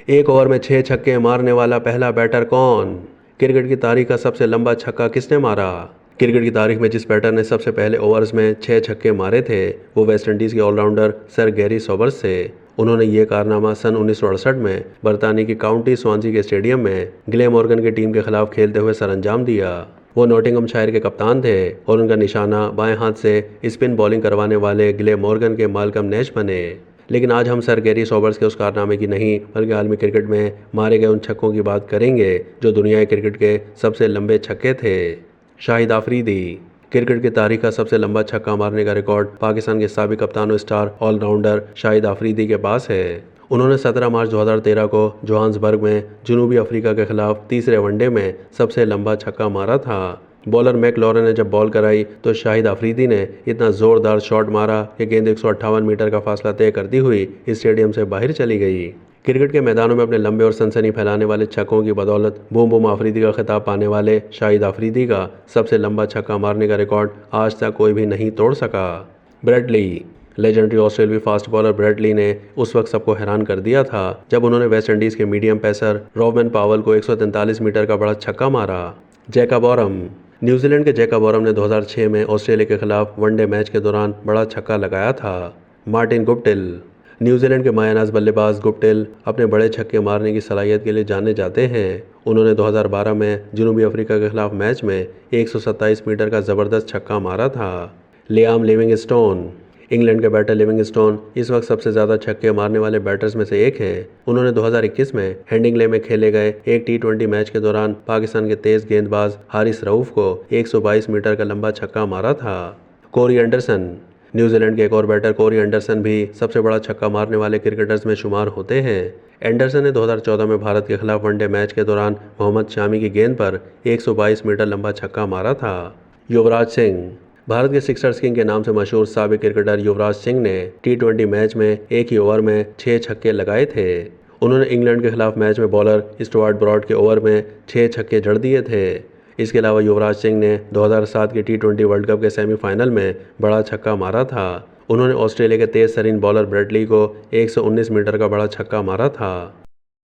एक ओवर में 6 छक्के मारने वाला पहला बैटर कौन? क्रिकेट की तारीख का सबसे लंबा छक्का किसने मारा? क्रिकेट की तारीख में जिस बैटर ने सबसे पहले ओवर्स में 6 छक्के मारे थे वो वेस्टइंडीज़ के ऑलराउंडर सर गैरी सोबर्स थे। उन्होंने ये कारनामा सन 1968 में बरतानिया की काउंटी स्वांजी के स्टेडियम में ग्ले मॉर्गन की टीम के खिलाफ खेलते हुए सरअंजाम दिया। वो नॉटिंघमशायर के कप्तान थे और उनका निशाना बाएं हाथ से स्पिन बॉलिंग करवाने वाले ग्ले मॉर्गन के माल्कम नैश बने। लेकिन आज हम सर गैरी सोबर्स के उस कारनामे की नहीं बल्कि आलमी क्रिकेट में मारे गए उन छक्कों की बात करेंगे जो दुनियाई क्रिकेट के सबसे लंबे छक्के थे। शाहिद आफरीदी। क्रिकेट की तारीख का सबसे लंबा छक्का मारने का रिकॉर्ड पाकिस्तान के साबिक कप्तान और स्टार ऑलराउंडर शाहिद आफरीदी के पास है। उन्होंने 17 मार्च 2013 को जोहान्सबर्ग में जनूबी अफ्रीका के खिलाफ तीसरे वनडे में सबसे लंबा छक्का मारा था। बॉलर मैकलॉरन ने जब बॉल कराई तो शाहिद आफरीदी ने इतना ज़ोरदार शॉट मारा कि गेंद 158 मीटर का फासला तय करती हुई स्टेडियम से बाहर चली गई। क्रिकेट के मैदानों में अपने लंबे और सनसनी फैलाने वाले छक्कों की बदौलत बूम बूम आफरीदी का खिताब पाने वाले शाहिद आफरीदी का सबसे लंबा छक्का मारने का रिकॉर्ड आज तक कोई भी नहीं तोड़ सका। ब्रेडली। लेजेंडरी ऑस्ट्रेलियाई फास्ट बॉलर ब्रेडली ने उस वक्त सबको हैरान कर दिया था जब उन्होंने वेस्टइंडीज़ के मीडियम पेसर रॉबिन पावल को 143 मीटर का बड़ा छक्का मारा। Jacob Aurum. न्यूजीलैंड के जैकब ऑरम ने 2006 में ऑस्ट्रेलिया के खिलाफ वनडे मैच के दौरान बड़ा छक्का लगाया था। Martin Guptill. न्यूजीलैंड के मायानाज बल्लेबाज गुप्टिल अपने बड़े छक्के मारने की सलाहियत के लिए जाने जाते हैं। उन्होंने 2012 में जनूबी अफ्रीका के खिलाफ मैच में 127 मीटर का ज़बरदस्त छक्का मारा था। Liam Livingstone. इंग्लैंड के बैटर लिविंगस्टोन इस वक्त सबसे ज़्यादा छक्के मारने वाले बैटर्स में से एक हैं। उन्होंने 2021 में हेडिंग्ले में खेले गए एक T20 मैच के दौरान पाकिस्तान के तेज़ गेंदबाज हारिस रऊफ को 122 मीटर का लंबा छक्का मारा था। Corey Anderson. न्यूजीलैंड के एक और बैटर कोरी एंडरसन भी सबसे बड़ा छक्का मारने वाले क्रिकेटर्स में शुमार होते हैं। एंडरसन ने 2014 में भारत के खिलाफ वनडे मैच के दौरान मोहम्मद शामी की गेंद पर 122 मीटर लंबा छक्का मारा था। युवराज सिंह। भारत के सिक्सर्स किंग के नाम से मशहूर साबिक क्रिकेटर युवराज सिंह ने T20 मैच में एक ही ओवर में 6 छक्के लगाए थे। उन्होंने इंग्लैंड के खिलाफ मैच में बॉलर स्टुअर्ट ब्रॉड के ओवर में 6 छक्के जड़ दिए थे। इसके अलावा युवराज सिंह ने 2007 के T20 वर्ल्ड कप के सेमीफाइनल में बड़ा छक्का मारा था। उन्होंने ऑस्ट्रेलिया के तेज तरीन बॉलर ब्रेडली को 119 मीटर का बड़ा छक्का मारा था।